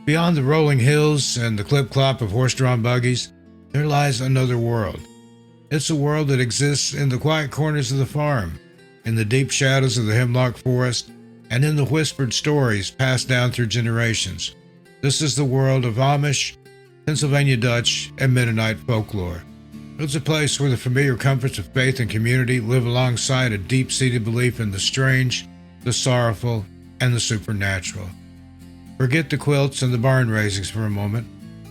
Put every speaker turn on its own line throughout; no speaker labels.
Beyond the rolling hills and the clip-clop of horse-drawn buggies, there lies another world. It's a world that exists in the quiet corners of the farm, in the deep shadows of the hemlock forest, and in the whispered stories passed down through generations. This is the world of Amish, Pennsylvania Dutch, and Mennonite folklore. It's a place where the familiar comforts of faith and community live alongside a deep-seated belief in the strange, the sorrowful, and the supernatural. Forget the quilts and the barn raisings for a moment.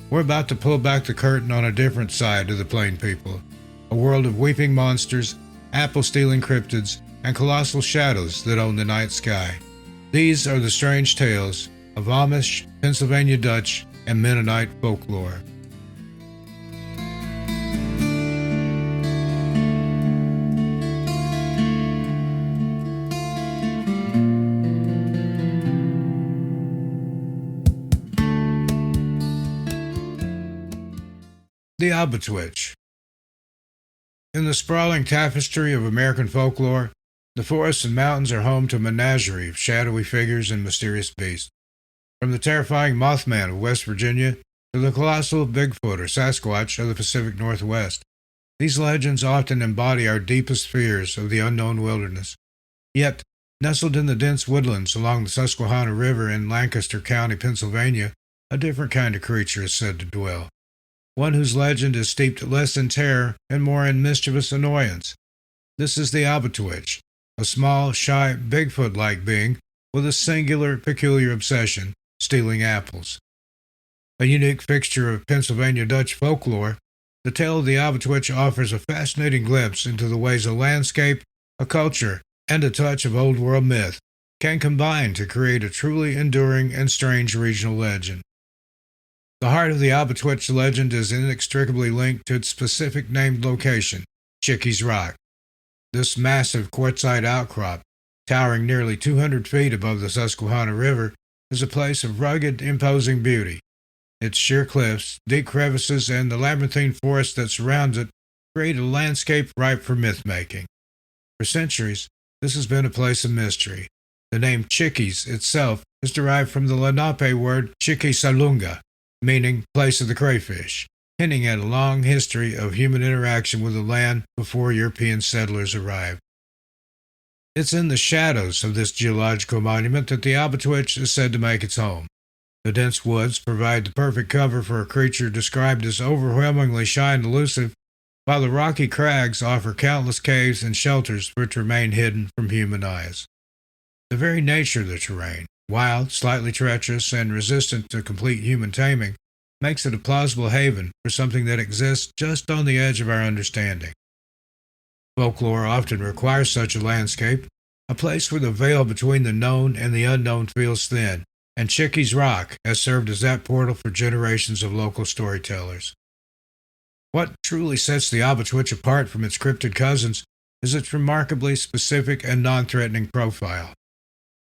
We're about to pull back the curtain on a different side of the plain people, a world of weeping monsters, apple-stealing cryptids, and colossal shadows that own the night sky. These are the strange tales of Amish, Pennsylvania Dutch, and Mennonite folklore. The Albatwitch. In the sprawling tapestry of American folklore, the forests and mountains are home to a menagerie of shadowy figures and mysterious beasts. From the terrifying Mothman of West Virginia to the colossal Bigfoot or Sasquatch of the Pacific Northwest, these legends often embody our deepest fears of the unknown wilderness. Yet, nestled in the dense woodlands along the Susquehanna River in Lancaster County, Pennsylvania, a different kind of creature is said to dwell. One whose legend is steeped less in terror and more in mischievous annoyance. This is the Albatwitch, a small, shy, Bigfoot-like being with a singular, peculiar obsession, stealing apples. A unique fixture of Pennsylvania Dutch folklore, the tale of the Albatwitch offers a fascinating glimpse into the ways a landscape, a culture, and a touch of old-world myth can combine to create a truly enduring and strange regional legend. The heart of the Albatwitch legend is inextricably linked to its specific named location, Chickies Rock. This massive quartzite outcrop, towering nearly 200 feet above the Susquehanna River, is a place of rugged, imposing beauty. Its sheer cliffs, deep crevices, and the labyrinthine forest that surrounds it create a landscape ripe for myth-making. For centuries, this has been a place of mystery. The name Chickies itself is derived from the Lenape word Chiquisalunga, meaning place of the crayfish, hinting at a long history of human interaction with the land before European settlers arrived. It's in the shadows of this geological monument that the Albatwitch is said to make its home. The dense woods provide the perfect cover for a creature described as overwhelmingly shy and elusive, while the rocky crags offer countless caves and shelters which remain hidden from human eyes. The very nature of the terrain, wild, slightly treacherous, and resistant to complete human taming, makes it a plausible haven for something that exists just on the edge of our understanding. Folklore often requires such a landscape, a place where the veil between the known and the unknown feels thin, and Chickies Rock has served as that portal for generations of local storytellers. What truly sets the Albatwitch apart from its cryptid cousins is its remarkably specific and non-threatening profile.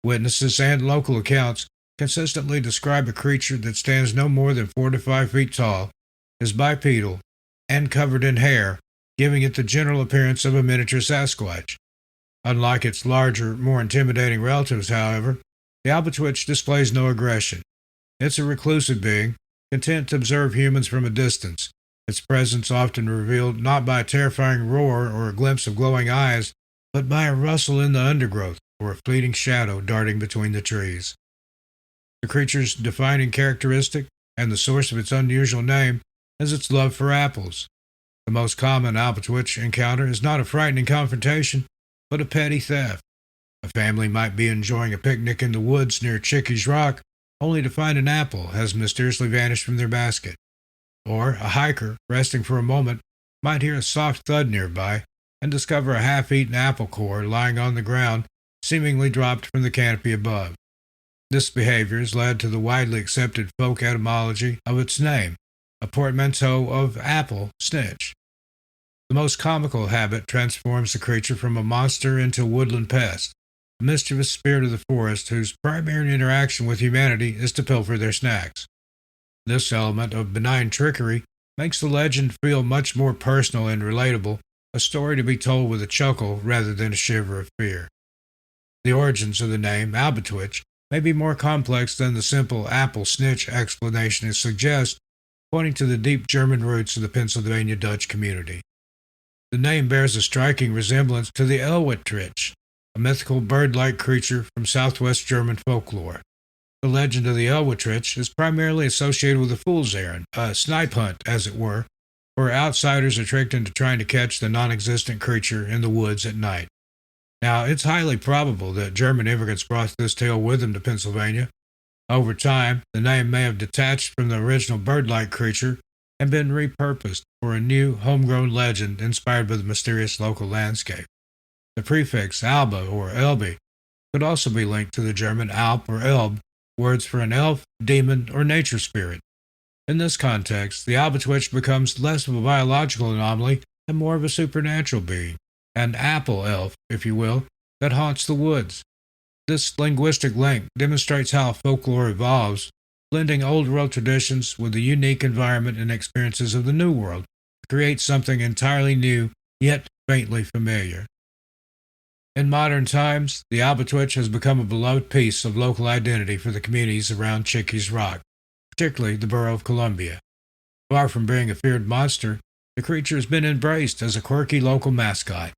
Witnesses and local accounts consistently describe a creature that stands no more than 4 to 5 feet tall, is bipedal, and covered in hair, giving it the general appearance of a miniature Sasquatch. Unlike its larger, more intimidating relatives, however, the Albatwitch displays no aggression. It's a reclusive being, content to observe humans from a distance, its presence often revealed not by a terrifying roar or a glimpse of glowing eyes, but by a rustle in the undergrowth or a fleeting shadow darting between the trees. The creature's defining characteristic, and the source of its unusual name, is its love for apples. The most common Albatwitch encounter is not a frightening confrontation, but a petty theft. A family might be enjoying a picnic in the woods near Chickies Rock, only to find an apple has mysteriously vanished from their basket. Or a hiker, resting for a moment, might hear a soft thud nearby and discover a half-eaten apple core lying on the ground, seemingly dropped from the canopy above. This behavior has led to the widely accepted folk etymology of its name, a portmanteau of apple, snitch. The most comical habit transforms the creature from a monster into a woodland pest, a mischievous spirit of the forest whose primary interaction with humanity is to pilfer their snacks. This element of benign trickery makes the legend feel much more personal and relatable, a story to be told with a chuckle rather than a shiver of fear. The origins of the name Albatwitch may be more complex than the simple apple snitch explanation it suggests, pointing to the deep German roots of the Pennsylvania Dutch community. The name bears a striking resemblance to the Elwittritch, a mythical bird-like creature from southwest German folklore. The legend of the Elwittritch is primarily associated with a fool's errand, a snipe hunt, as it were, where outsiders are tricked into trying to catch the non-existent creature in the woods at night. Now, it's highly probable that German immigrants brought this tale with them to Pennsylvania. Over time, the name may have detached from the original bird-like creature and been repurposed for a new, homegrown legend inspired by the mysterious local landscape. The prefix Alba or Elbe could also be linked to the German Alp or Elb, words for an elf, demon, or nature spirit. In this context, the Albatwitch becomes less of a biological anomaly and more of a supernatural being, an apple elf, if you will, that haunts the woods. This linguistic link demonstrates how folklore evolves, blending old world traditions with the unique environment and experiences of the New World to create something entirely new, yet faintly familiar. In modern times, the Albatwitch has become a beloved piece of local identity for the communities around Chickies Rock, particularly the borough of Columbia. Far from being a feared monster, the creature has been embraced as a quirky local mascot.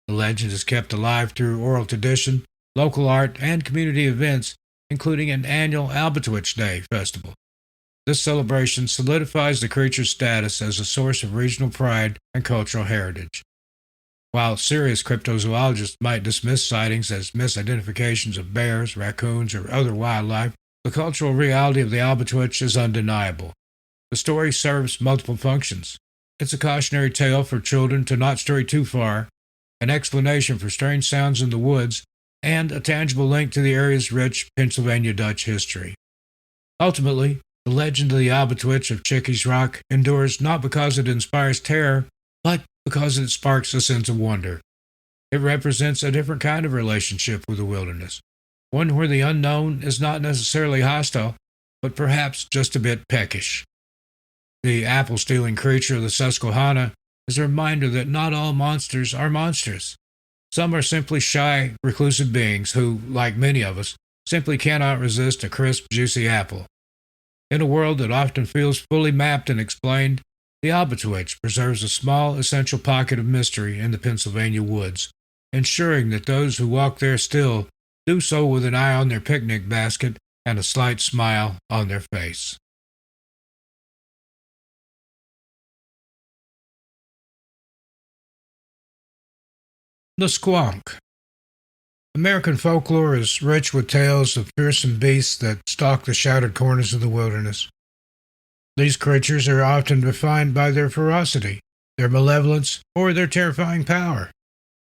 The legend is kept alive through oral tradition, local art, and community events, including an annual Albatwitch Day festival. This celebration solidifies the creature's status as a source of regional pride and cultural heritage. While serious cryptozoologists might dismiss sightings as misidentifications of bears, raccoons, or other wildlife, the cultural reality of the Albatwitch is undeniable. The story serves multiple functions. It's a cautionary tale for children to not stray too far, an explanation for strange sounds in the woods, and a tangible link to the area's rich Pennsylvania Dutch history. Ultimately, the legend of the Albatwitch of Chickies Rock endures not because it inspires terror, but because it sparks a sense of wonder. It represents a different kind of relationship with the wilderness, one where the unknown is not necessarily hostile, but perhaps just a bit peckish. The apple-stealing creature of the Susquehanna is a reminder that not all monsters are monsters. Some are simply shy, reclusive beings who, like many of us, simply cannot resist a crisp, juicy apple. In a world that often feels fully mapped and explained, the Albatwitch preserves a small, essential pocket of mystery in the Pennsylvania woods, ensuring that those who walk there still do so with an eye on their picnic basket and a slight smile on their face. The Squonk. American folklore is rich with tales of fearsome beasts that stalk the shadowed corners of the wilderness. These creatures are often defined by their ferocity, their malevolence, or their terrifying power.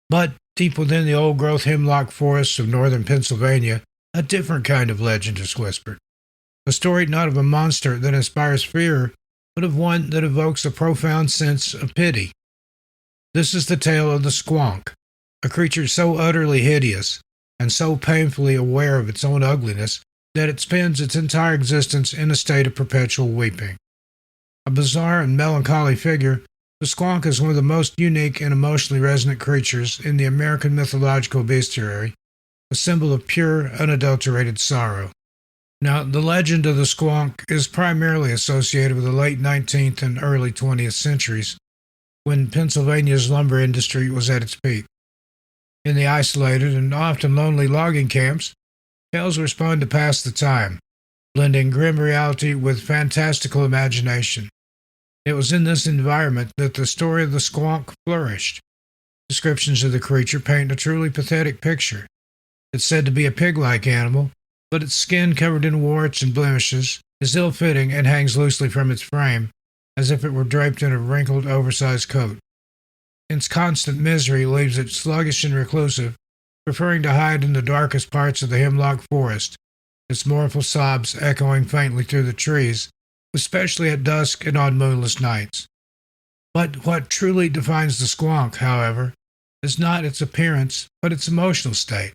But deep within the old-growth hemlock forests of northern Pennsylvania, a different kind of legend is whispered. A story not of a monster that inspires fear, but of one that evokes a profound sense of pity. This is the tale of the Squonk, a creature so utterly hideous and so painfully aware of its own ugliness that it spends its entire existence in a state of perpetual weeping. A bizarre and melancholy figure, the Squonk is one of the most unique and emotionally resonant creatures in the American mythological bestiary, a symbol of pure, unadulterated sorrow. Now, the legend of the Squonk is primarily associated with the late 19th and early 20th centuries, when Pennsylvania's lumber industry was at its peak. In the isolated and often lonely logging camps, tales were spun to pass the time, blending grim reality with fantastical imagination. It was in this environment that the story of the Squonk flourished. Descriptions of the creature paint a truly pathetic picture. It's said to be a pig-like animal, but its skin covered in warts and blemishes is ill-fitting and hangs loosely from its frame, as if it were draped in a wrinkled, oversized coat. Its constant misery leaves it sluggish and reclusive, preferring to hide in the darkest parts of the hemlock forest, its mournful sobs echoing faintly through the trees, especially at dusk and on moonless nights. But what truly defines the Squonk, however, is not its appearance, but its emotional state.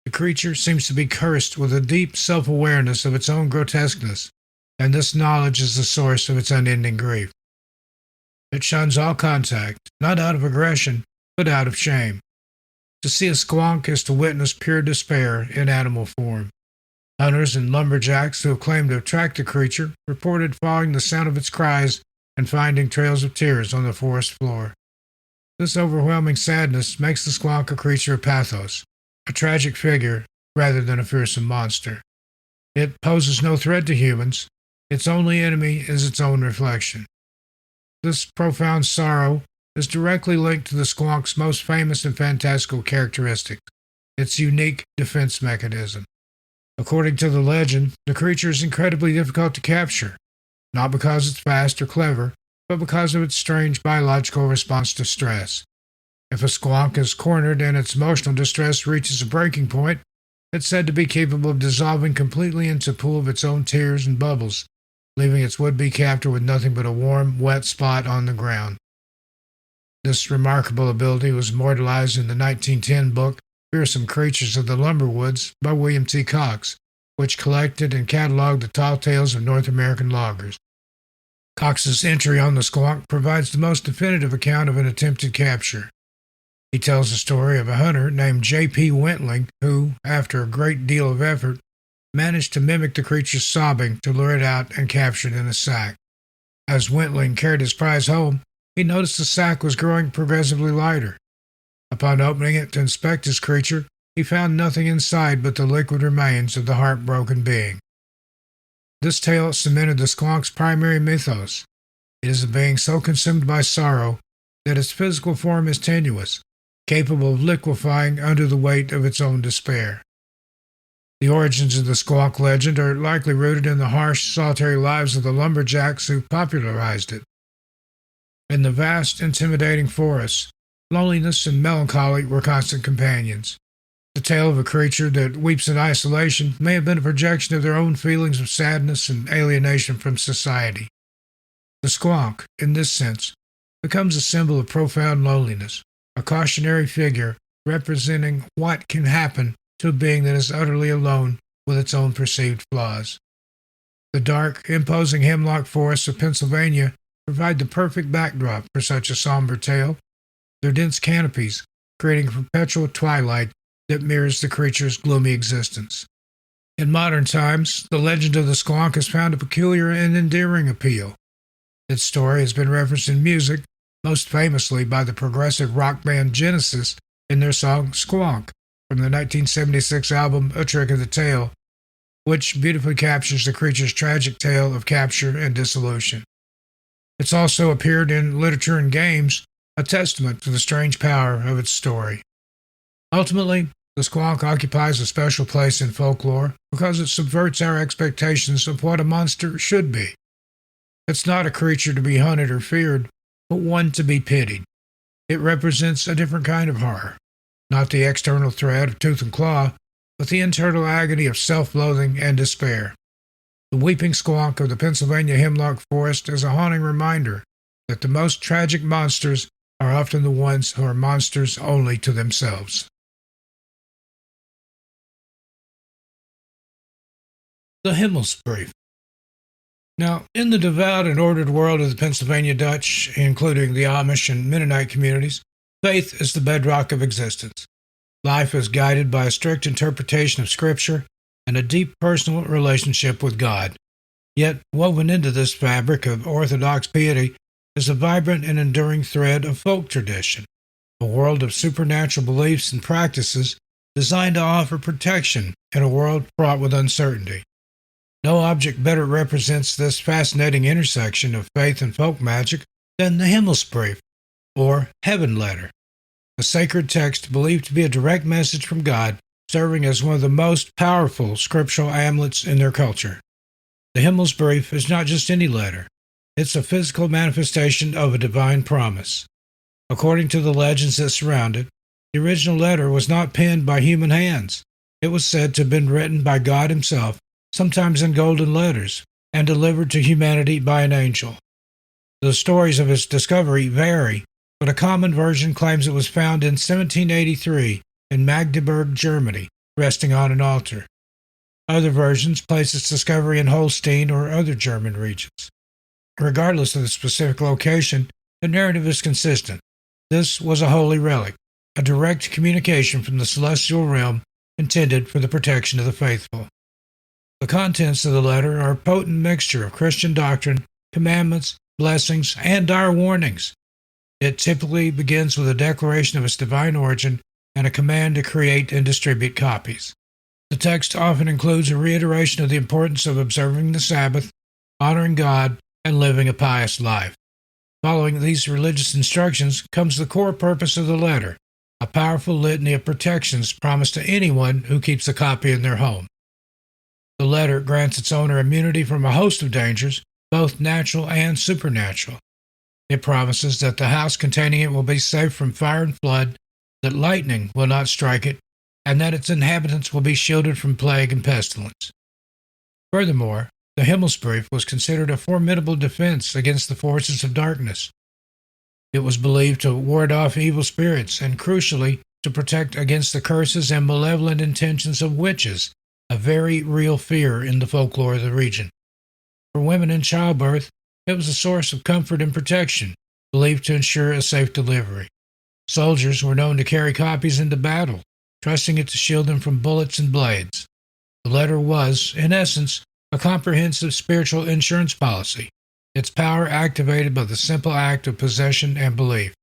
The creature seems to be cursed with a deep self-awareness of its own grotesqueness, and this knowledge is the source of its unending grief. It shuns all contact, not out of aggression, but out of shame. To see a squonk is to witness pure despair in animal form. Hunters and lumberjacks who have claimed to have tracked the creature reported following the sound of its cries and finding trails of tears on the forest floor. This overwhelming sadness makes the squonk a creature of pathos, a tragic figure rather than a fearsome monster. It poses no threat to humans. Its only enemy is its own reflection. This profound sorrow is directly linked to the squonk's most famous and fantastical characteristic, its unique defense mechanism. According to the legend, the creature is incredibly difficult to capture, not because it's fast or clever, but because of its strange biological response to stress. If a squonk is cornered and its emotional distress reaches a breaking point, it's said to be capable of dissolving completely into a pool of its own tears and bubbles, leaving its would-be captor with nothing but a warm, wet spot on the ground. This remarkable ability was immortalized in the 1910 book Fearsome Creatures of the Lumberwoods by William T. Cox, which collected and cataloged the tall tales of North American loggers. Cox's entry on the squonk provides the most definitive account of an attempted capture. He tells the story of a hunter named J.P. Wentling who, after a great deal of effort, managed to mimic the creature's sobbing to lure it out and capture it in a sack. As Wentling carried his prize home, he noticed the sack was growing progressively lighter. Upon opening it to inspect his creature, he found nothing inside but the liquid remains of the heartbroken being. This tale cemented the squonk's primary mythos. It is a being so consumed by sorrow that its physical form is tenuous, capable of liquefying under the weight of its own despair. The origins of the squonk legend are likely rooted in the harsh, solitary lives of the lumberjacks who popularized it. In the vast, intimidating forests, loneliness and melancholy were constant companions. The tale of a creature that weeps in isolation may have been a projection of their own feelings of sadness and alienation from society. The squonk, in this sense, becomes a symbol of profound loneliness, a cautionary figure representing what can happen to a being that is utterly alone with its own perceived flaws. The dark, imposing hemlock forests of Pennsylvania provide the perfect backdrop for such a somber tale, their dense canopies creating a perpetual twilight that mirrors the creature's gloomy existence. In modern times, the legend of the squonk has found a peculiar and endearing appeal. Its story has been referenced in music, most famously by the progressive rock band Genesis in their song Squonk from the 1976 album A Trick of the Tail, which beautifully captures the creature's tragic tale of capture and dissolution. It's also appeared in literature and games, a testament to the strange power of its story. Ultimately, the squonk occupies a special place in folklore because it subverts our expectations of what a monster should be. It's not a creature to be hunted or feared, but one to be pitied. It represents a different kind of horror, not the external threat of tooth and claw, but the internal agony of self-loathing and despair. The weeping squonk of the Pennsylvania hemlock forest is a haunting reminder that the most tragic monsters are often the ones who are monsters only to themselves. The Himmelsbrief. Now, in the devout and ordered world of the Pennsylvania Dutch, including the Amish and Mennonite communities, faith is the bedrock of existence. Life is guided by a strict interpretation of Scripture and a deep personal relationship with God. Yet, woven into this fabric of orthodox piety is a vibrant and enduring thread of folk tradition, a world of supernatural beliefs and practices designed to offer protection in a world fraught with uncertainty. No object better represents this fascinating intersection of faith and folk magic than the Himmelsbrief, or Heaven Letter, a sacred text believed to be a direct message from God, serving as one of the most powerful scriptural amulets in their culture. The Himmelsbrief is not just any letter. It's a physical manifestation of a divine promise. According to the legends that surround it, the original letter was not penned by human hands. It was said to have been written by God himself, sometimes in golden letters, and delivered to humanity by an angel. The stories of its discovery vary, but a common version claims it was found in 1783 in Magdeburg, Germany, resting on an altar. Other versions place its discovery in Holstein or other German regions. Regardless of the specific location, the narrative is consistent. This was a holy relic, a direct communication from the celestial realm intended for the protection of the faithful. The contents of the letter are a potent mixture of Christian doctrine, commandments, blessings, and dire warnings. It typically begins with a declaration of its divine origin and a command to create and distribute copies. The text often includes a reiteration of the importance of observing the Sabbath, honoring God, and living a pious life. Following these religious instructions comes the core purpose of the letter, a powerful litany of protections promised to anyone who keeps a copy in their home. The letter grants its owner immunity from a host of dangers, both natural and supernatural. It promises that the house containing it will be safe from fire and flood, that lightning will not strike it, and that its inhabitants will be shielded from plague and pestilence. Furthermore, the Himmelsbrief was considered a formidable defense against the forces of darkness. It was believed to ward off evil spirits and, crucially, to protect against the curses and malevolent intentions of witches, a very real fear in the folklore of the region. For women in childbirth, it was a source of comfort and protection, believed to ensure a safe delivery. Soldiers were known to carry copies into battle, trusting it to shield them from bullets and blades. The letter was, in essence, a comprehensive spiritual insurance policy, its power activated by the simple act of possession and belief.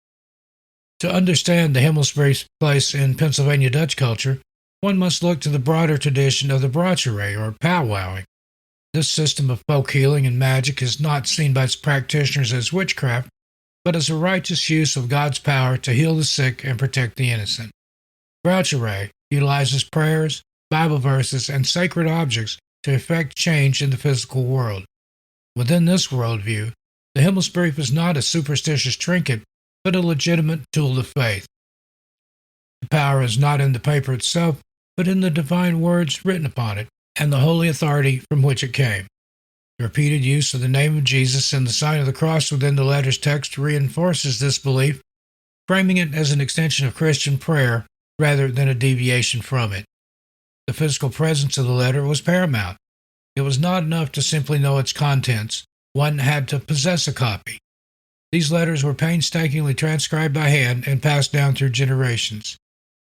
To understand the Himmelsbrief's place in Pennsylvania Dutch culture, one must look to the broader tradition of the brochure or powwowing. This system of folk healing and magic is not seen by its practitioners as witchcraft, but as a righteous use of God's power to heal the sick and protect the innocent. Brochure utilizes prayers, Bible verses, and sacred objects to effect change in the physical world. Within this worldview, the Himmelsbrief is not a superstitious trinket, but a legitimate tool of faith. The power is not in the paper itself, but in the divine words written upon it and the holy authority from which it came. The repeated use of the name of Jesus and the sign of the cross within the letter's text reinforces this belief, framing it as an extension of Christian prayer rather than a deviation from it. The physical presence of the letter was paramount. It was not enough to simply know its contents. One had to possess a copy. These letters were painstakingly transcribed by hand and passed down through generations.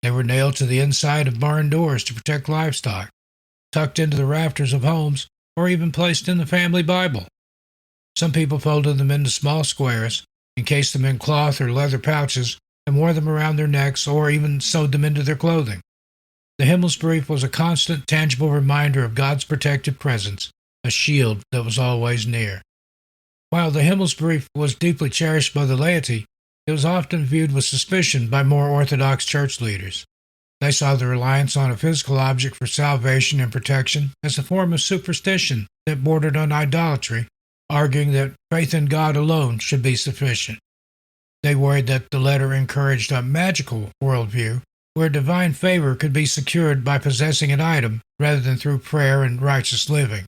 They were nailed to the inside of barn doors to protect livestock, tucked into the rafters of homes, or even placed in the family Bible. Some people folded them into small squares, encased them in cloth or leather pouches, and wore them around their necks or even sewed them into their clothing. The Himmelsbrief was a constant, tangible reminder of God's protective presence, a shield that was always near. While the Himmelsbrief was deeply cherished by the laity, it was often viewed with suspicion by more orthodox church leaders. They saw the reliance on a physical object for salvation and protection as a form of superstition that bordered on idolatry, arguing that faith in God alone should be sufficient. They worried that the letter encouraged a magical worldview where divine favor could be secured by possessing an item rather than through prayer and righteous living.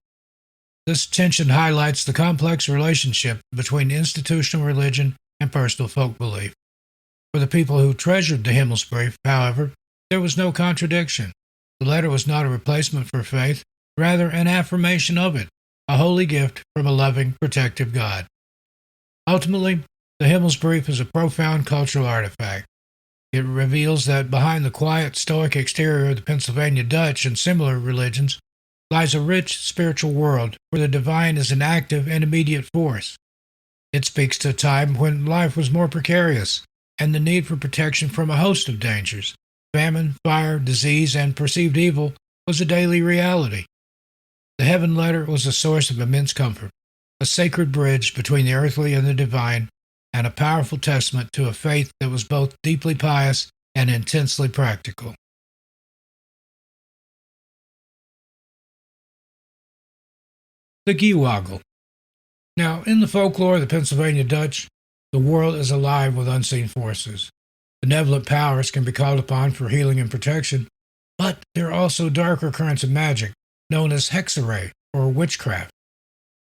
This tension highlights the complex relationship between institutional religion and personal folk belief. For the people who treasured the Himmelsbrief, however, there was no contradiction. The letter was not a replacement for faith, rather an affirmation of it, a holy gift from a loving, protective God. Ultimately, the Himmelsbrief is a profound cultural artifact. It reveals that behind the quiet, stoic exterior of the Pennsylvania Dutch and similar religions lies a rich spiritual world where the divine is an active and immediate force. It speaks to a time when life was more precarious and the need for protection from a host of dangers. Famine, fire, disease, and perceived evil was a daily reality. The Heaven Letter was a source of immense comfort, a sacred bridge between the earthly and the divine, and a powerful testament to a faith that was both deeply pious and intensely practical. The Gewoggle. Now, in the folklore of the Pennsylvania Dutch, the world is alive with unseen forces. Benevolent powers can be called upon for healing and protection, but there are also darker currents of magic, known as hexes or witchcraft.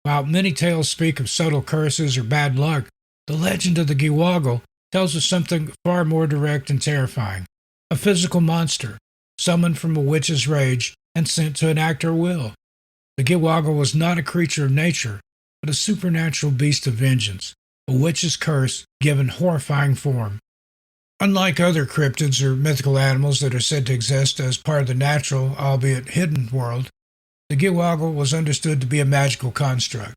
While many tales speak of subtle curses or bad luck, the legend of the Gewoggle tells us something far more direct and terrifying. A physical monster, summoned from a witch's rage and sent to enact her will. The Gewoggle was not a creature of nature, but a supernatural beast of vengeance, a witch's curse given horrifying form. Unlike other cryptids or mythical animals that are said to exist as part of the natural, albeit hidden, world, the Giwoggle was understood to be a magical construct.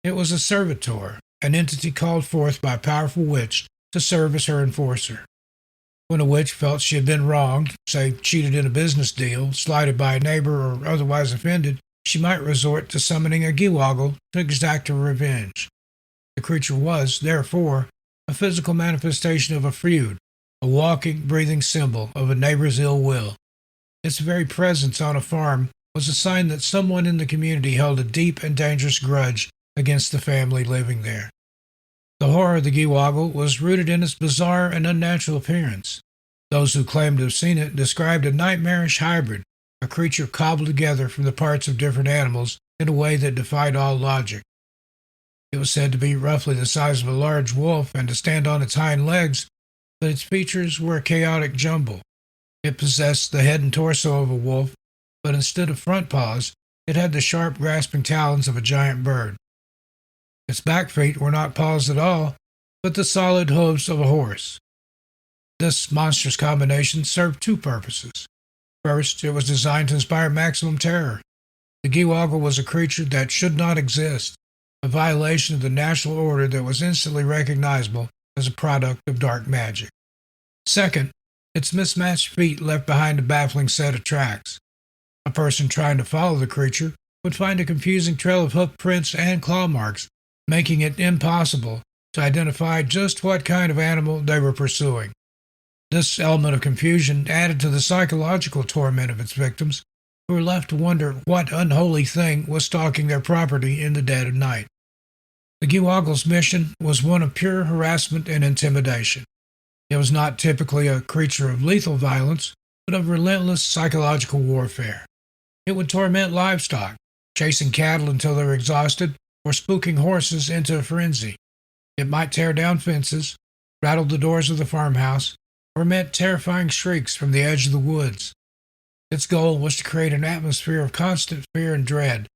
It was a servitor, an entity called forth by a powerful witch to serve as her enforcer. When a witch felt she had been wronged, say cheated in a business deal, slighted by a neighbor, or otherwise offended, she might resort to summoning a Giwoggle to exact her revenge. The creature was, therefore, a physical manifestation of a feud, a walking, breathing symbol of a neighbor's ill will. Its very presence on a farm was a sign that someone in the community held a deep and dangerous grudge against the family living there. The horror of the Giwoggle was rooted in its bizarre and unnatural appearance. Those who claimed to have seen it described a nightmarish hybrid, a creature cobbled together from the parts of different animals in a way that defied all logic. It was said to be roughly the size of a large wolf and to stand on its hind legs, but its features were a chaotic jumble. It possessed the head and torso of a wolf, but instead of front paws, it had the sharp, grasping talons of a giant bird. Its back feet were not paws at all, but the solid hooves of a horse. This monstrous combination served two purposes. First, it was designed to inspire maximum terror. The Giwoggle was a creature that should not exist, a violation of the natural order that was instantly recognizable as a product of dark magic. Second, its mismatched feet left behind a baffling set of tracks. A person trying to follow the creature would find a confusing trail of hoof prints and claw marks, making it impossible to identify just what kind of animal they were pursuing. This element of confusion added to the psychological torment of its victims, who were left to wonder what unholy thing was stalking their property in the dead of night. The Giwoggle's mission was one of pure harassment and intimidation. It was not typically a creature of lethal violence, but of relentless psychological warfare. It would torment livestock, chasing cattle until they were exhausted, or spooking horses into a frenzy. It might tear down fences, rattle the doors of the farmhouse, or emit terrifying shrieks from the edge of the woods. Its goal was to create an atmosphere of constant fear and dread,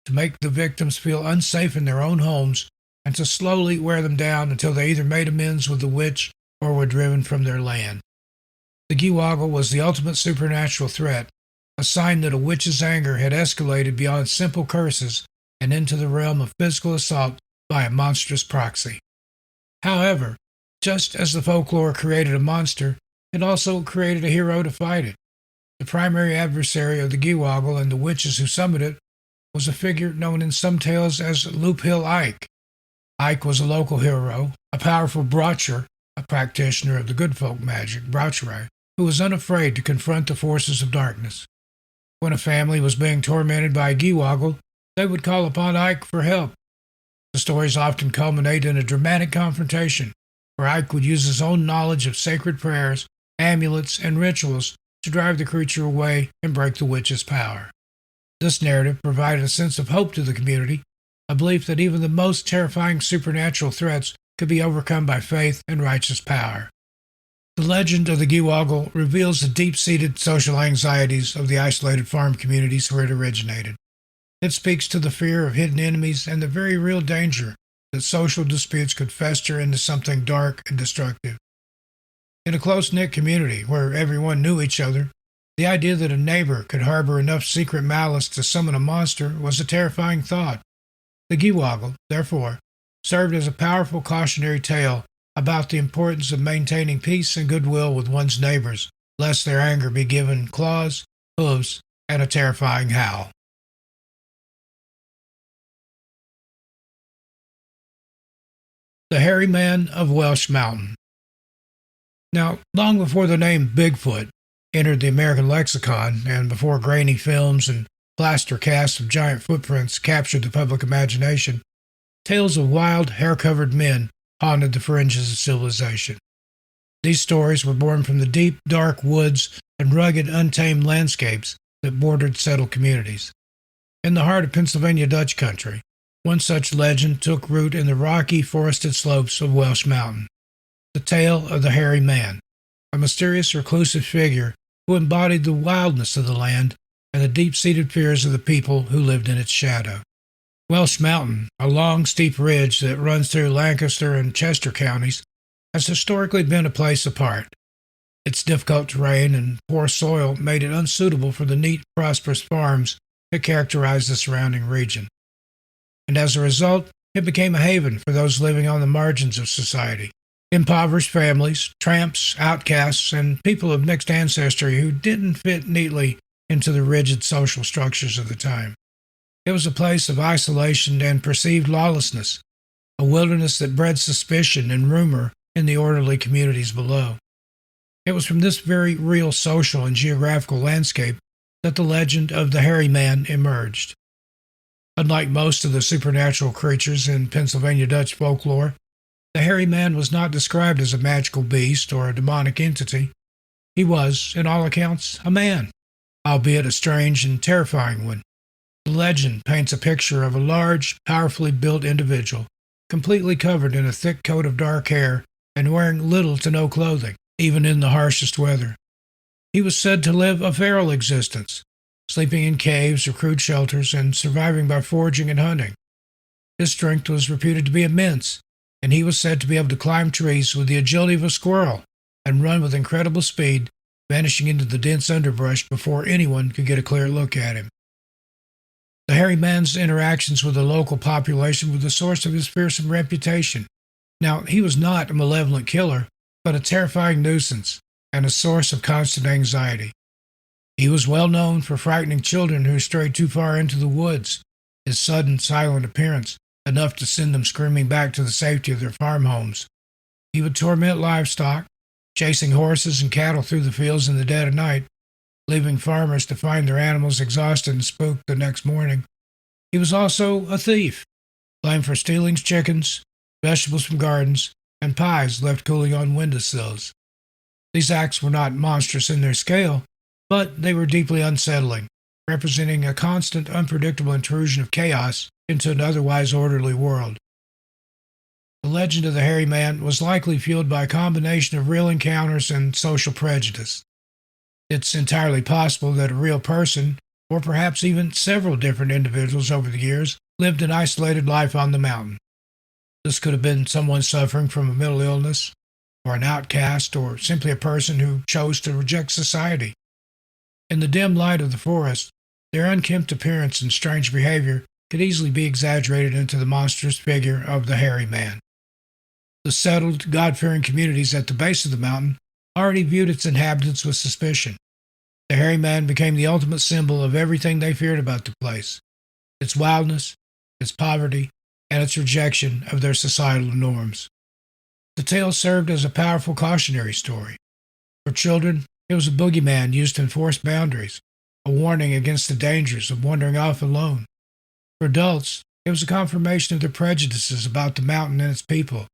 to make the victims feel unsafe in their own homes, and to slowly wear them down until they either made amends with the witch or were driven from their land. The Giwoggle was the ultimate supernatural threat, a sign that a witch's anger had escalated beyond simple curses and into the realm of physical assault by a monstrous proxy. However, just as the folklore created a monster, it also created a hero to fight it. The primary adversary of the Giwoggle and the witches who summoned it was a figure known in some tales as Loop Hill Ike. Ike was a local hero, a powerful brotcher, a practitioner of the good folk magic, brotchery, who was unafraid to confront the forces of darkness. When a family was being tormented by a Giwoggle, they would call upon Ike for help. The stories often culminate in a dramatic confrontation, where Ike would use his own knowledge of sacred prayers, amulets, and rituals to drive the creature away and break the witch's power. This narrative provided a sense of hope to the community, a belief that even the most terrifying supernatural threats could be overcome by faith and righteous power. The legend of the Giwoggle reveals the deep-seated social anxieties of the isolated farm communities where it originated. It speaks to the fear of hidden enemies and the very real danger that social disputes could fester into something dark and destructive. In a close-knit community where everyone knew each other, the idea that a neighbor could harbor enough secret malice to summon a monster was a terrifying thought. The Giwoggle, therefore, served as a powerful cautionary tale about the importance of maintaining peace and goodwill with one's neighbors, lest their anger be given claws, hooves, and a terrifying howl. The Hairy Man of Welsh Mountain. Now, long before the name Bigfoot entered the American lexicon, and before grainy films and plaster casts of giant footprints captured the public imagination, tales of wild, hair-covered men haunted the fringes of civilization. These stories were born from the deep, dark woods and rugged, untamed landscapes that bordered settled communities. In the heart of Pennsylvania Dutch country, one such legend took root in the rocky, forested slopes of Welsh Mountain. The tale of the Hairy Man, a mysterious reclusive figure who embodied the wildness of the land and the deep-seated fears of the people who lived in its shadow. Welsh Mountain, a long, steep ridge that runs through Lancaster and Chester counties, has historically been a place apart. Its difficult terrain and poor soil made it unsuitable for the neat, prosperous farms that characterized the surrounding region. And as a result, it became a haven for those living on the margins of society. Impoverished families, tramps, outcasts, and people of mixed ancestry who didn't fit neatly into the rigid social structures of the time. It was a place of isolation and perceived lawlessness, a wilderness that bred suspicion and rumor in the orderly communities below. It was from this very real social and geographical landscape that the legend of the hairy man emerged. Unlike most of the supernatural creatures in Pennsylvania Dutch folklore, the hairy man was not described as a magical beast or a demonic entity. He was, in all accounts, a man, albeit a strange and terrifying one. The legend paints a picture of a large, powerfully built individual, completely covered in a thick coat of dark hair and wearing little to no clothing, even in the harshest weather. He was said to live a feral existence, sleeping in caves or crude shelters and surviving by foraging and hunting. His strength was reputed to be immense, and he was said to be able to climb trees with the agility of a squirrel and run with incredible speed, vanishing into the dense underbrush before anyone could get a clear look at him. The hairy man's interactions with the local population were the source of his fearsome reputation. Now, he was not a malevolent killer, but a terrifying nuisance and a source of constant anxiety. He was well known for frightening children who strayed too far into the woods, his sudden, silent appearance enough to send them screaming back to the safety of their farm homes. He would torment livestock, chasing horses and cattle through the fields in the dead of night, leaving farmers to find their animals exhausted and spooked the next morning. He was also a thief, blamed for stealing chickens, vegetables from gardens, and pies left cooling on windowsills. These acts were not monstrous in their scale, but they were deeply unsettling, representing a constant, unpredictable intrusion of chaos into an otherwise orderly world. The legend of the hairy man was likely fueled by a combination of real encounters and social prejudice. It's entirely possible that a real person, or perhaps even several different individuals over the years, lived an isolated life on the mountain. This could have been someone suffering from a mental illness, or an outcast, or simply a person who chose to reject society. In the dim light of the forest, their unkempt appearance and strange behavior could easily be exaggerated into the monstrous figure of the hairy man. The settled, God-fearing communities at the base of the mountain already viewed its inhabitants with suspicion. The hairy man became the ultimate symbol of everything they feared about the place: its wildness, its poverty, and its rejection of their societal norms. The tale served as a powerful cautionary story. For children, it was a boogeyman used to enforce boundaries, a warning against the dangers of wandering off alone. For adults, it was a confirmation of their prejudices about the mountain and its people.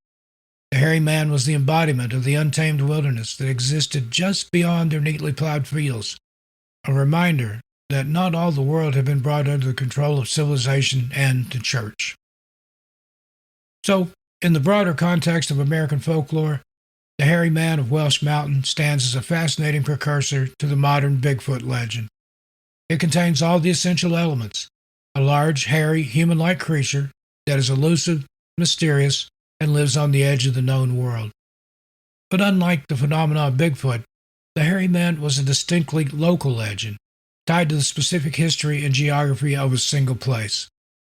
The hairy man was the embodiment of the untamed wilderness that existed just beyond their neatly plowed fields, a reminder that not all the world had been brought under the control of civilization and the church. So, in the broader context of American folklore, the hairy man of Welsh Mountain stands as a fascinating precursor to the modern Bigfoot legend. It contains all the essential elements: a large, hairy, human-like creature that is elusive, mysterious, and lives on the edge of the known world. But unlike the phenomenon of Bigfoot, the hairy man was a distinctly local legend, tied to the specific history and geography of a single place.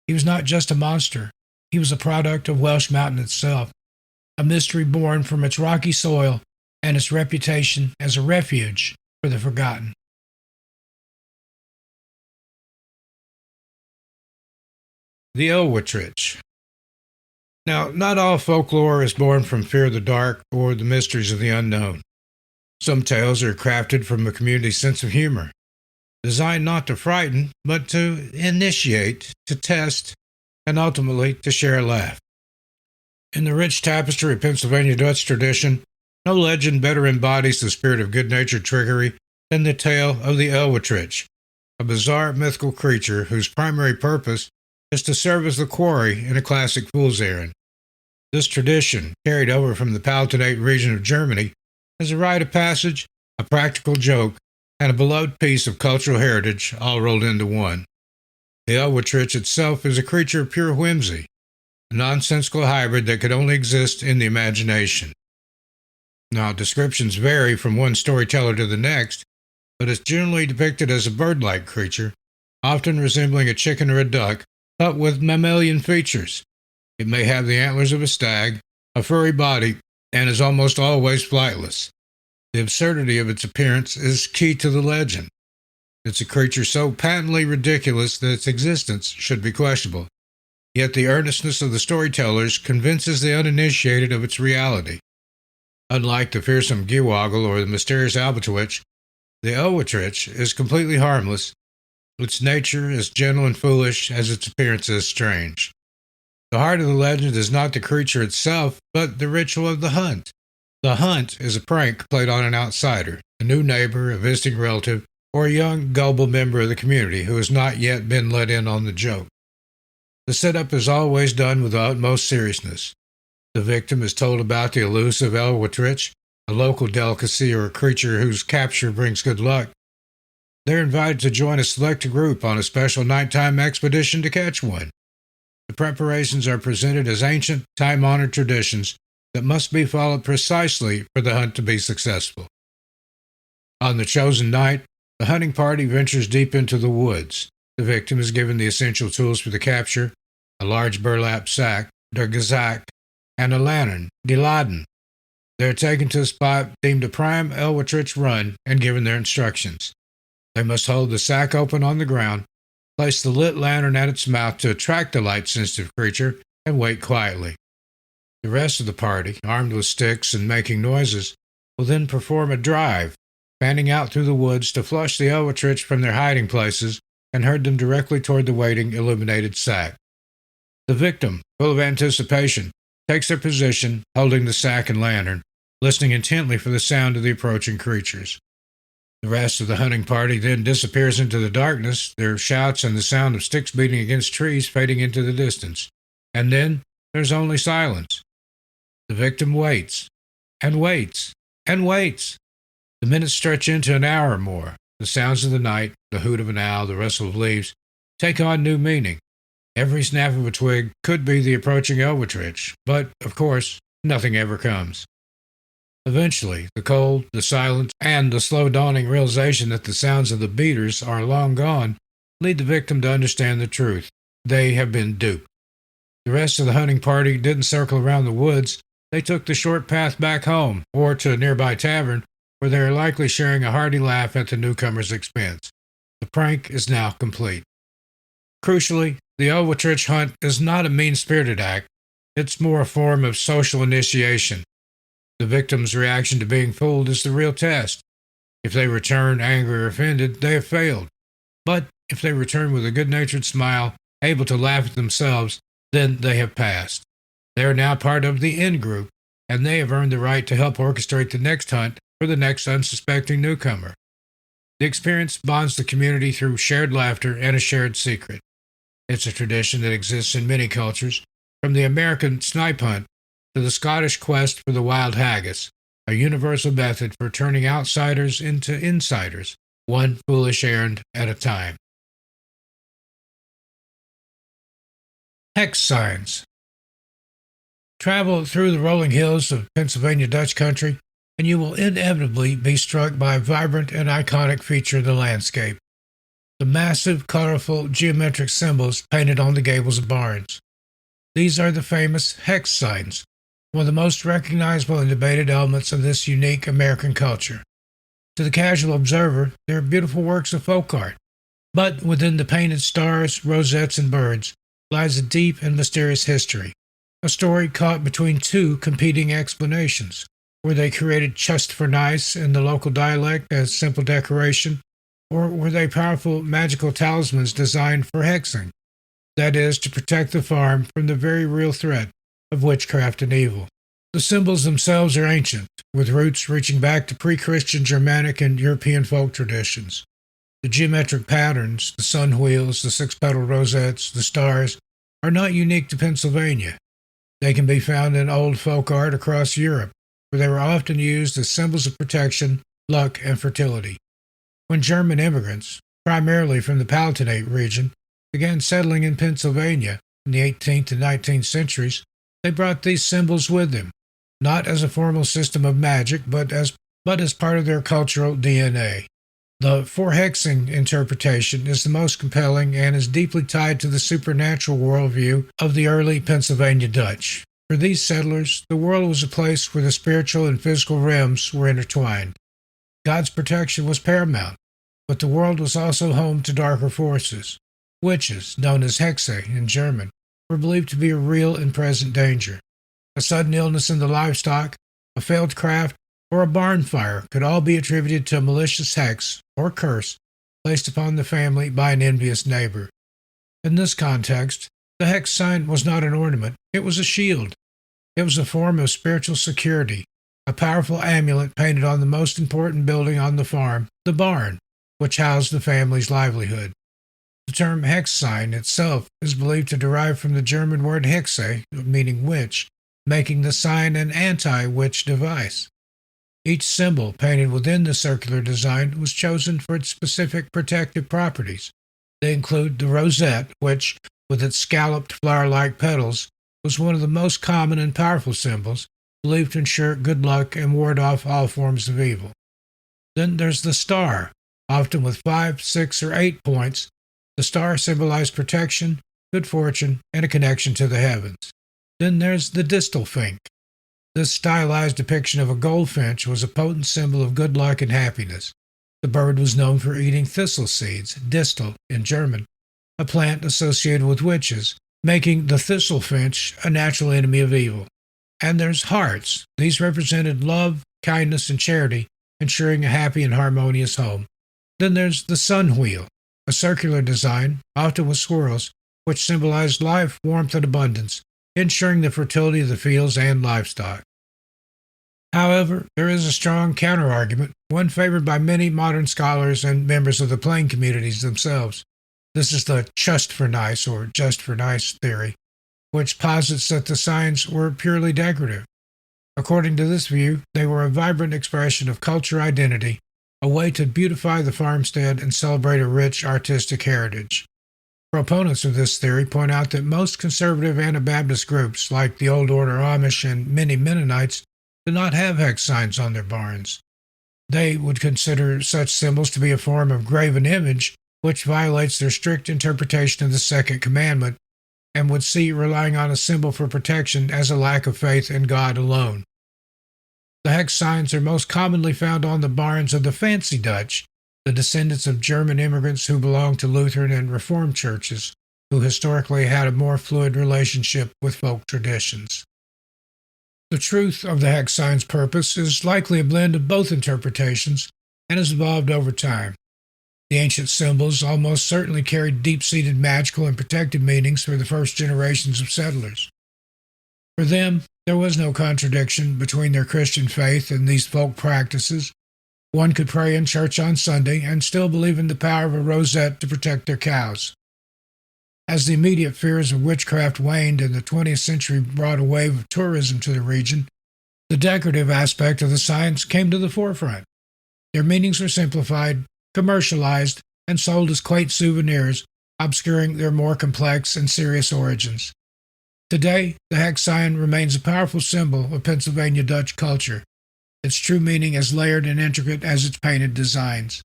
He was not just a monster, he was a product of Welsh Mountain itself, a mystery born from its rocky soil and its reputation as a refuge for the forgotten. The Elwitrich. Now, not all folklore is born from fear of the dark or the mysteries of the unknown. Some tales are crafted from a community's sense of humor, designed not to frighten, but to initiate, to test, and ultimately to share a laugh. In the rich tapestry of Pennsylvania Dutch tradition, no legend better embodies the spirit of good-natured trickery than the tale of the Elwitrich, a bizarre mythical creature whose primary purpose is to serve as the quarry in a classic fool's errand. This tradition, carried over from the Palatinate region of Germany, is a rite of passage, a practical joke, and a beloved piece of cultural heritage all rolled into one. The Elwitrich itself is a creature of pure whimsy, a nonsensical hybrid that could only exist in the imagination. Now, descriptions vary from one storyteller to the next, but it's generally depicted as a bird-like creature, often resembling a chicken or a duck, but with mammalian features. It may have the antlers of a stag, a furry body, and is almost always flightless. The absurdity of its appearance is key to the legend. It's a creature so patently ridiculous that its existence should be questionable. Yet the earnestness of the storytellers convinces the uninitiated of its reality. Unlike the fearsome gewoggle or the mysterious albatwitch, the elwitch is completely harmless. Its nature is gentle and foolish as its appearance is strange. The heart of the legend is not the creature itself, but the ritual of the hunt. The hunt is a prank played on an outsider, a new neighbor, a visiting relative, or a young, gullible member of the community who has not yet been let in on the joke. The setup is always done with the utmost seriousness. The victim is told about the elusive elwitch, a local delicacy or a creature whose capture brings good luck. They're invited to join a select group on a special nighttime expedition to catch one. The preparations are presented as ancient, time-honored traditions that must be followed precisely for the hunt to be successful. On the chosen night, the hunting party ventures deep into the woods. The victim is given the essential tools for the capture: a large burlap sack, der Gazak, and a lantern, die Laden. They are taken to a spot deemed a prime elwitch run and given their instructions. They must hold the sack open on the ground, place the lit lantern at its mouth to attract the light-sensitive creature, and wait quietly. The rest of the party, armed with sticks and making noises, will then perform a drive, fanning out through the woods to flush the elwitch from their hiding places and herd them directly toward the waiting illuminated sack. The victim, full of anticipation, takes their position, holding the sack and lantern, listening intently for the sound of the approaching creatures. The rest of the hunting party then disappears into the darkness, their shouts and the sound of sticks beating against trees fading into the distance. And then there's only silence. The victim waits, and waits, and waits. The minutes stretch into an hour or more. The sounds of the night, the hoot of an owl, the rustle of leaves, take on new meaning. Every snap of a twig could be the approaching elwitch, but, of course, nothing ever comes. Eventually, the cold, the silence, and the slow dawning realization that the sounds of the beaters are long gone lead the victim to understand the truth. They have been duped. The rest of the hunting party didn't circle around the woods. They took the short path back home, or to a nearby tavern, where they are likely sharing a hearty laugh at the newcomer's expense. The prank is now complete. Crucially, the elwitch hunt is not a mean-spirited act. It's more a form of social initiation. The victim's reaction to being fooled is the real test. If they return angry or offended, they have failed. But if they return with a good-natured smile, able to laugh at themselves, then they have passed. They are now part of the in-group, and they have earned the right to help orchestrate the next hunt for the next unsuspecting newcomer. The experience bonds the community through shared laughter and a shared secret. It's a tradition that exists in many cultures, from the American snipe hunt to the Scottish quest for the wild haggis, a universal method for turning outsiders into insiders, one foolish errand at a time. Hex signs. Travel through the rolling hills of Pennsylvania Dutch country, and you will inevitably be struck by a vibrant and iconic feature of the landscape: the massive, colorful, geometric symbols painted on the gables of barns. These are the famous hex signs, one of the most recognizable and debated elements of this unique American culture. To the casual observer, they are beautiful works of folk art, but within the painted stars, rosettes, and birds lies a deep and mysterious history, a story caught between two competing explanations. Were they created just for nice in the local dialect as simple decoration, or were they powerful magical talismans designed for hexing? That is, to protect the farm from the very real threat of witchcraft and evil. The symbols themselves are ancient, with roots reaching back to pre-Christian Germanic and European folk traditions. The geometric patterns, the sun wheels, the six-petaled rosettes, the stars, are not unique to Pennsylvania. They can be found in old folk art across Europe, where they were often used as symbols of protection, luck, and fertility. When German immigrants, primarily from the Palatinate region, began settling in Pennsylvania in the 18th and 19th centuries, they brought these symbols with them. not as a formal system of magic, but as part of their cultural DNA. The four-hexing interpretation is the most compelling and is deeply tied to the supernatural worldview of the early Pennsylvania Dutch. For these settlers, the world was a place where the spiritual and physical realms were intertwined. God's protection was paramount, but the world was also home to darker forces. Witches, known as hexe in German, were believed to be a real and present danger. A sudden illness in the livestock, a failed craft, or a barn fire could all be attributed to a malicious hex or curse placed upon the family by an envious neighbor. In this context, the hex sign was not an ornament, it was a shield. It was a form of spiritual security, a powerful amulet painted on the most important building on the farm, the barn, which housed the family's livelihood. The term hex sign itself is believed to derive from the German word hexe, meaning witch, making the sign an anti-witch device. Each symbol painted within the circular design was chosen for its specific protective properties. They include the rosette, which, with its scalloped flower-like petals, was one of the most common and powerful symbols, believed to ensure good luck and ward off all forms of evil. Then there's the star, often with 5, 6, or 8 points. The star symbolized protection, good fortune, and a connection to the heavens. Then there's the distelfink. This stylized depiction of a goldfinch was a potent symbol of good luck and happiness. The bird was known for eating thistle seeds, distel in German, a plant associated with witches, making the thistlefinch a natural enemy of evil. And there's hearts. These represented love, kindness, and charity, ensuring a happy and harmonious home. Then there's the sun wheel, a circular design, often with swirls, which symbolized life, warmth, and abundance, ensuring the fertility of the fields and livestock. However, there is a strong counterargument, one favored by many modern scholars and members of the plain communities themselves. This is the just for nice or just for nice theory, which posits that the signs were purely decorative. According to this view, they were a vibrant expression of culture identity, a way to beautify the farmstead and celebrate a rich artistic heritage. Proponents of this theory point out that most conservative Anabaptist groups, like the Old Order Amish and many Mennonites, do not have hex signs on their barns. They would consider such symbols to be a form of graven image, which violates their strict interpretation of the Second Commandment, and would see relying on a symbol for protection as a lack of faith in God alone. The hex signs are most commonly found on the barns of the Fancy Dutch, the descendants of German immigrants who belonged to Lutheran and Reformed churches, who historically had a more fluid relationship with folk traditions. The truth of the hex sign's purpose is likely a blend of both interpretations and has evolved over time. The ancient symbols almost certainly carried deep-seated magical and protective meanings for the first generations of settlers. For them, there was no contradiction between their Christian faith and these folk practices. One could pray in church on Sunday and still believe in the power of a rosette to protect their cows. As the immediate fears of witchcraft waned and the 20th century brought a wave of tourism to the region, the decorative aspect of the signs came to the forefront. Their meanings were simplified, commercialized, and sold as quaint souvenirs, obscuring their more complex and serious origins. Today, the hex sign remains a powerful symbol of Pennsylvania Dutch culture, its true meaning as layered and intricate as its painted designs.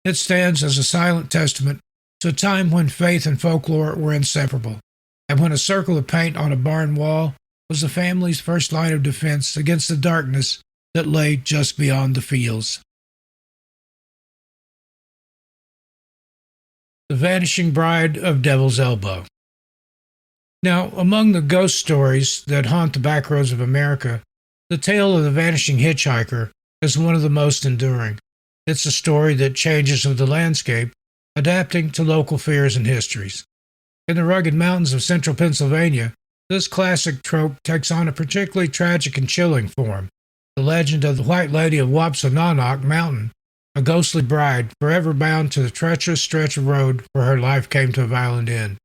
It stands as a silent testament to a time when faith and folklore were inseparable, and when a circle of paint on a barn wall was the family's first line of defense against the darkness that lay just beyond the fields. The Vanishing Bride of Devil's Elbow. Now, among the ghost stories that haunt the back roads of America, the tale of the vanishing hitchhiker is one of the most enduring. It's a story that changes with the landscape, adapting to local fears and histories. In the rugged mountains of central Pennsylvania, this classic trope takes on a particularly tragic and chilling form. The legend of the White Lady of Wapsonanock Mountain, a ghostly bride forever bound to the treacherous stretch of road where her life came to a violent end.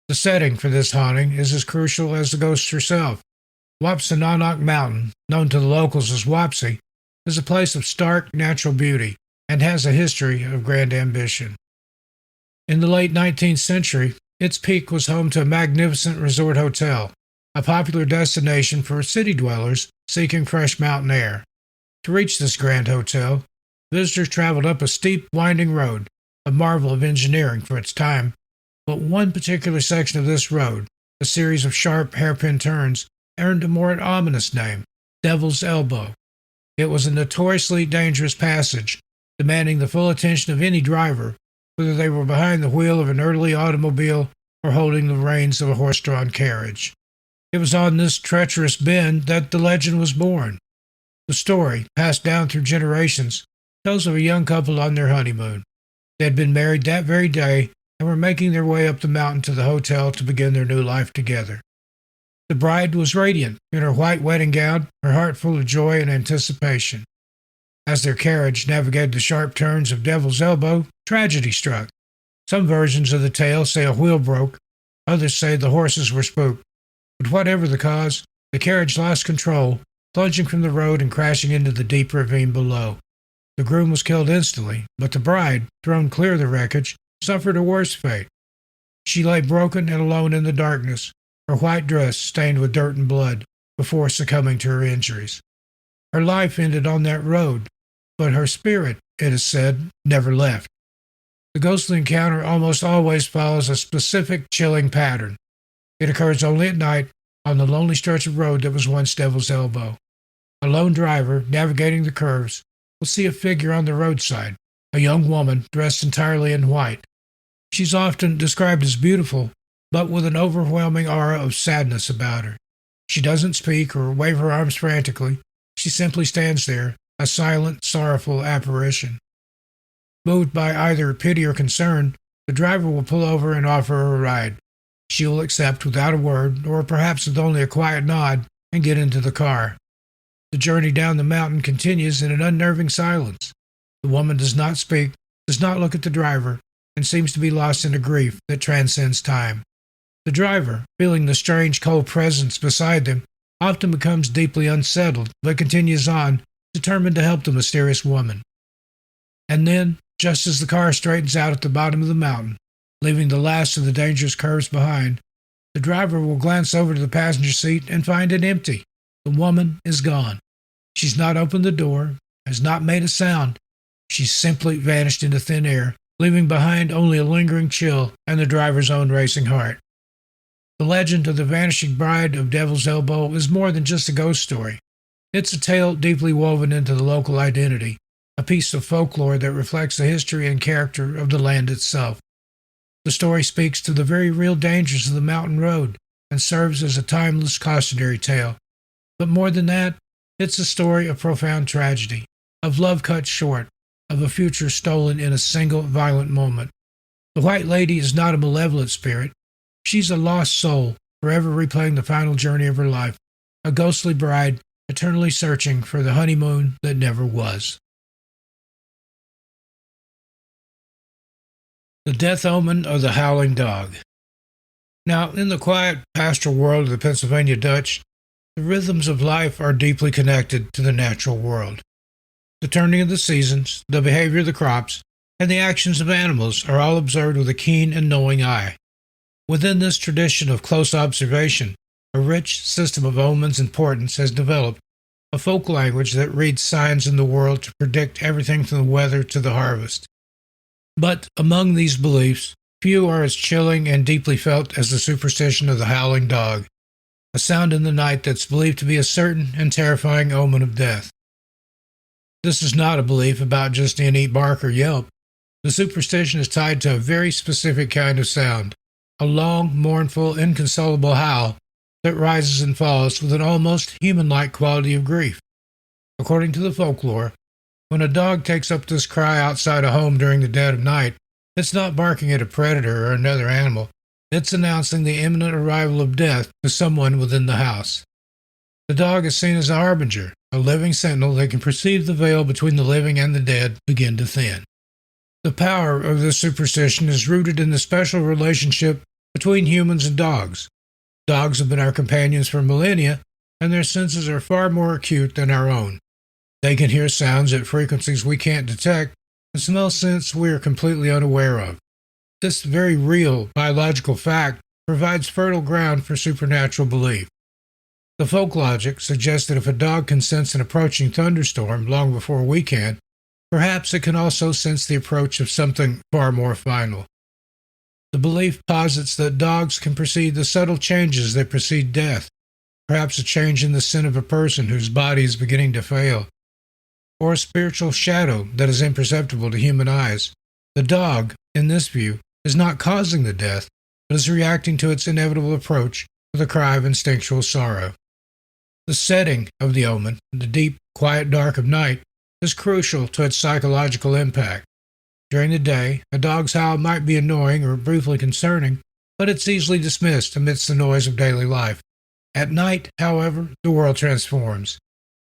The setting for this haunting is as crucial as the ghost herself. Wapsonanock Mountain, known to the locals as Wapsie, is a place of stark natural beauty and has a history of grand ambition. In the late 19th century, its peak was home to a magnificent resort hotel, a popular destination for city dwellers seeking fresh mountain air. To reach this grand hotel, visitors traveled up a steep, winding road, a marvel of engineering for its time. But one particular section of this road, a series of sharp, hairpin turns, earned a more ominous name, Devil's Elbow. It was a notoriously dangerous passage, demanding the full attention of any driver, whether they were behind the wheel of an early automobile or holding the reins of a horse-drawn carriage. It was on this treacherous bend that the legend was born. The story, passed down through generations, tells of a young couple on their honeymoon. They had been married that very day and were making their way up the mountain to the hotel to begin their new life together. The bride was radiant in her white wedding gown, her heart full of joy and anticipation. As their carriage navigated the sharp turns of Devil's Elbow, tragedy struck. Some versions of the tale say a wheel broke, others say the horses were spooked. But whatever the cause, the carriage lost control, plunging from the road and crashing into the deep ravine below. The groom was killed instantly, but the bride, thrown clear of the wreckage, suffered a worse fate. She lay broken and alone in the darkness, her white dress stained with dirt and blood, before succumbing to her injuries. Her life ended on that road, but her spirit, it is said, never left. The ghostly encounter almost always follows a specific chilling pattern. It occurs only at night on the lonely stretch of road that was once Devil's Elbow. A lone driver, navigating the curves, will see a figure on the roadside, a young woman dressed entirely in white. She's often described as beautiful, but with an overwhelming aura of sadness about her. She doesn't speak or wave her arms frantically. She simply stands there, a silent, sorrowful apparition. Moved by either pity or concern, the driver will pull over and offer her a ride. She will accept without a word, or perhaps with only a quiet nod, and get into the car. The journey down the mountain continues in an unnerving silence. The woman does not speak, does not look at the driver, and seems to be lost in a grief that transcends time. The driver, feeling the strange cold presence beside them, often becomes deeply unsettled, but continues on, determined to help the mysterious woman. And then, just as the car straightens out at the bottom of the mountain, leaving the last of the dangerous curves behind, the driver will glance over to the passenger seat and find it empty. The woman is gone. She's not opened the door, has not made a sound. She's simply vanished into thin air, leaving behind only a lingering chill and the driver's own racing heart. The legend of the vanishing bride of Devil's Elbow is more than just a ghost story. It's a tale deeply woven into the local identity, a piece of folklore that reflects the history and character of the land itself. The story speaks to the very real dangers of the mountain road and serves as a timeless cautionary tale. But more than that, it's a story of profound tragedy, of love cut short, of a future stolen in a single violent moment. The White Lady is not a malevolent spirit. She's a lost soul, forever replaying the final journey of her life, a ghostly bride, eternally searching for the honeymoon that never was. The Death Omen of the Howling Dog. Now, in the quiet pastoral world of the Pennsylvania Dutch, the rhythms of life are deeply connected to the natural world. The turning of the seasons, the behavior of the crops, and the actions of animals are all observed with a keen and knowing eye. Within this tradition of close observation, a rich system of omens and portents has developed, a folk language that reads signs in the world to predict everything from the weather to the harvest. But among these beliefs, few are as chilling and deeply felt as the superstition of the howling dog, a sound in the night that's believed to be a certain and terrifying omen of death. This is not a belief about just any bark or yelp. The superstition is tied to a very specific kind of sound, a long, mournful, inconsolable howl that rises and falls with an almost human-like quality of grief. According to the folklore, when a dog takes up this cry outside a home during the dead of night, it's not barking at a predator or another animal. It's announcing the imminent arrival of death to someone within the house. The dog is seen as a harbinger, a living sentinel that can perceive the veil between the living and the dead begin to thin. The power of this superstition is rooted in the special relationship between humans and dogs. Dogs have been our companions for millennia, and their senses are far more acute than our own. They can hear sounds at frequencies we can't detect and smell scents we are completely unaware of. This very real biological fact provides fertile ground for supernatural belief. The folk logic suggests that if a dog can sense an approaching thunderstorm long before we can, perhaps it can also sense the approach of something far more final. The belief posits that dogs can perceive the subtle changes that precede death, perhaps a change in the sin of a person whose body is beginning to fail, or a spiritual shadow that is imperceptible to human eyes. The dog, in this view, is not causing the death, but is reacting to its inevitable approach with a cry of instinctual sorrow. The setting of the omen, the deep, quiet dark of night, is crucial to its psychological impact. During the day, a dog's howl might be annoying or briefly concerning, but it's easily dismissed amidst the noise of daily life. At night, however, the world transforms.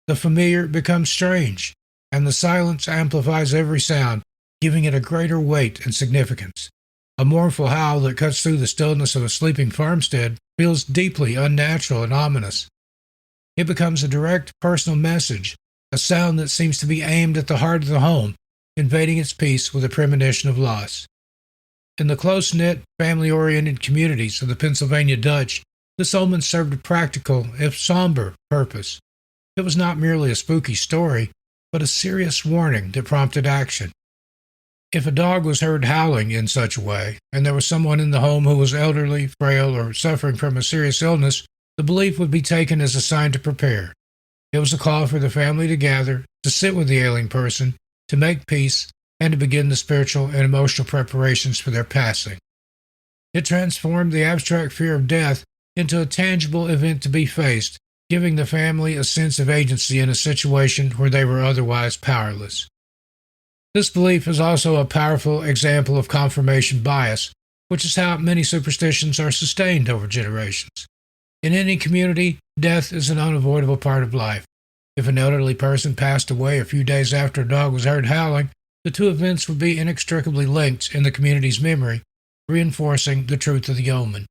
The familiar becomes strange, and the silence amplifies every sound, giving it a greater weight and significance. A mournful howl that cuts through the stillness of a sleeping farmstead feels deeply unnatural and ominous. It becomes a direct personal message, a sound that seems to be aimed at the heart of the home, invading its peace with a premonition of loss. In the close-knit, family-oriented communities of the Pennsylvania Dutch, this omen served a practical, if somber, purpose. It was not merely a spooky story, but a serious warning that prompted action. If a dog was heard howling in such a way, and there was someone in the home who was elderly, frail, or suffering from a serious illness, the belief would be taken as a sign to prepare. It was a call for the family to gather, to sit with the ailing person, to make peace, and to begin the spiritual and emotional preparations for their passing. It transformed the abstract fear of death into a tangible event to be faced, giving the family a sense of agency in a situation where they were otherwise powerless. This belief is also a powerful example of confirmation bias, which is how many superstitions are sustained over generations. In any community, death is an unavoidable part of life. If an elderly person passed away a few days after a dog was heard howling, the two events would be inextricably linked in the community's memory, reinforcing the truth of the omen.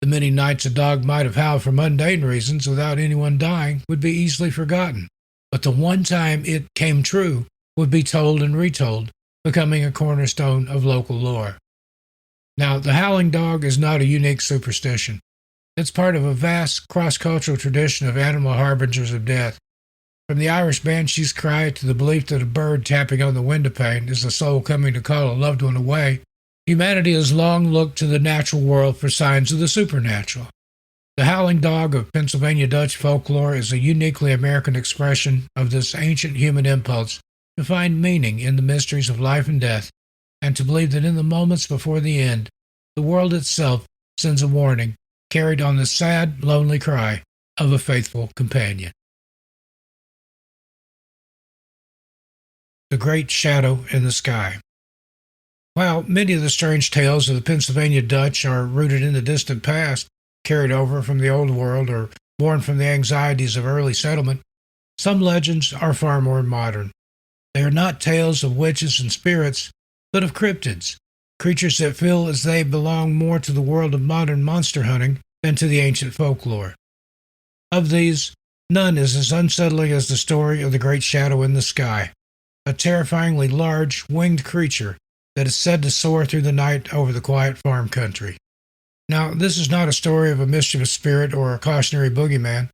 The many nights a dog might have howled for mundane reasons without anyone dying would be easily forgotten, but the one time it came true would be told and retold, becoming a cornerstone of local lore. Now, the howling dog is not a unique superstition. It's part of a vast cross-cultural tradition of animal harbingers of death. From the Irish banshee's cry to the belief that a bird tapping on the windowpane is the soul coming to call a loved one away, humanity has long looked to the natural world for signs of the supernatural. The howling dog of Pennsylvania Dutch folklore is a uniquely American expression of this ancient human impulse to find meaning in the mysteries of life and death, and to believe that in the moments before the end, the world itself sends a warning, carried on the sad, lonely cry of a faithful companion. The Great Shadow in the Sky. While many of the strange tales of the Pennsylvania Dutch are rooted in the distant past, carried over from the Old World or born from the anxieties of early settlement, some legends are far more modern. They are not tales of witches and spirits, but of cryptids, creatures that feel as they belong more to the world of modern monster hunting than to the ancient folklore. Of these, none is as unsettling as the story of the Great Shadow in the Sky, a terrifyingly large, winged creature that is said to soar through the night over the quiet farm country. Now, this is not a story of a mischievous spirit or a cautionary boogeyman.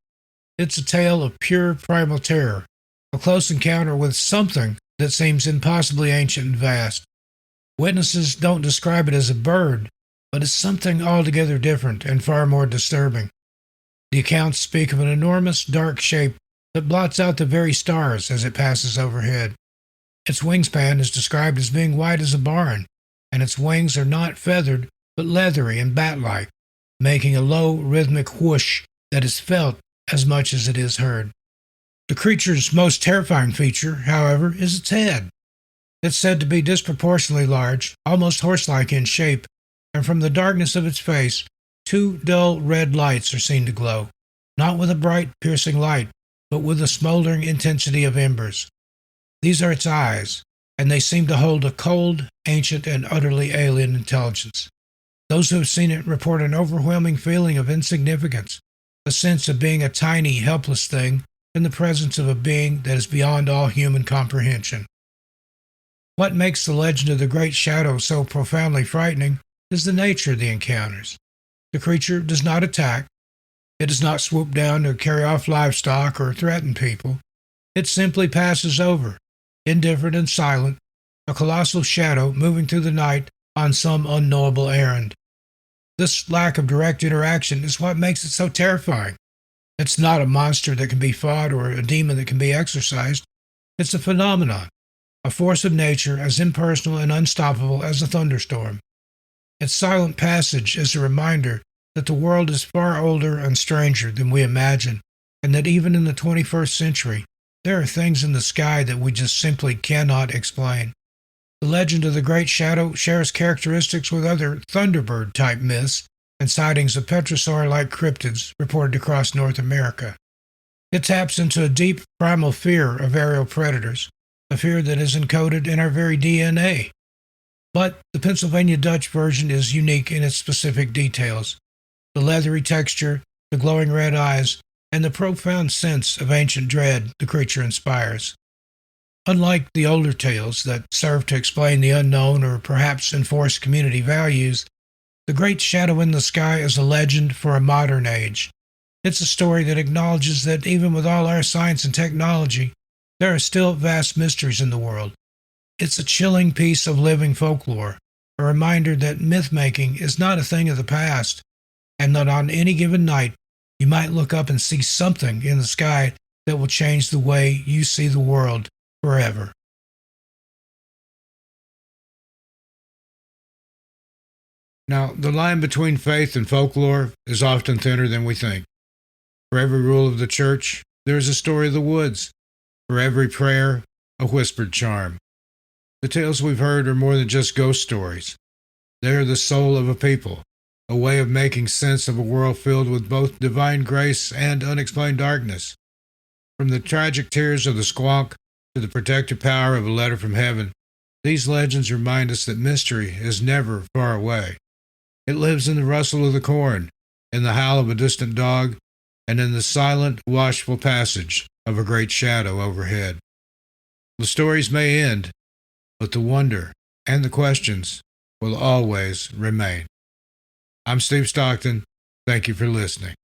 It's a tale of pure primal terror, a close encounter with something that seems impossibly ancient and vast. Witnesses don't describe it as a bird, but as something altogether different and far more disturbing. The accounts speak of an enormous dark shape that blots out the very stars as it passes overhead. Its wingspan is described as being wide as a barn, and its wings are not feathered but leathery and bat-like, making a low rhythmic whoosh that is felt as much as it is heard. The creature's most terrifying feature, however, is its head. It's said to be disproportionately large, almost horse-like in shape, and from the darkness of its face, two dull red lights are seen to glow, not with a bright, piercing light, but with the smoldering intensity of embers. These are its eyes, and they seem to hold a cold, ancient, and utterly alien intelligence. Those who have seen it report an overwhelming feeling of insignificance, a sense of being a tiny, helpless thing in the presence of a being that is beyond all human comprehension. What makes the legend of the Great Shadow so profoundly frightening is the nature of the encounters. The creature does not attack. It does not swoop down to carry off livestock or threaten people. It simply passes over, indifferent and silent, a colossal shadow moving through the night on some unknowable errand. This lack of direct interaction is what makes it so terrifying. It's not a monster that can be fought or a demon that can be exorcised. It's a phenomenon, a force of nature as impersonal and unstoppable as a thunderstorm. Its silent passage is a reminder that the world is far older and stranger than we imagine, and that even in the 21st century, there are things in the sky that we just simply cannot explain. The legend of the Great Shadow shares characteristics with other Thunderbird-type myths and sightings of petrosaur-like cryptids reported across North America. It taps into a deep primal fear of aerial predators, a fear that is encoded in our very DNA. But the Pennsylvania Dutch version is unique in its specific details. The leathery texture, the glowing red eyes, and the profound sense of ancient dread the creature inspires. Unlike the older tales that serve to explain the unknown or perhaps enforce community values, the Great Shadow in the Sky is a legend for a modern age. It's a story that acknowledges that even with all our science and technology, there are still vast mysteries in the world. It's a chilling piece of living folklore, a reminder that myth-making is not a thing of the past, and that on any given night, you might look up and see something in the sky that will change the way you see the world forever. Now, the line between faith and folklore is often thinner than we think. For every rule of the church, there is a story of the woods. For every prayer, a whispered charm. The tales we've heard are more than just ghost stories. They are the soul of a people, a way of making sense of a world filled with both divine grace and unexplained darkness. From the tragic tears of the squonk to the protective power of a letter from heaven, these legends remind us that mystery is never far away. It lives in the rustle of the corn, in the howl of a distant dog, and in the silent, watchful passage of a great shadow overhead. The stories may end, but the wonder and the questions will always remain. I'm Steve Stockton. Thank you for listening.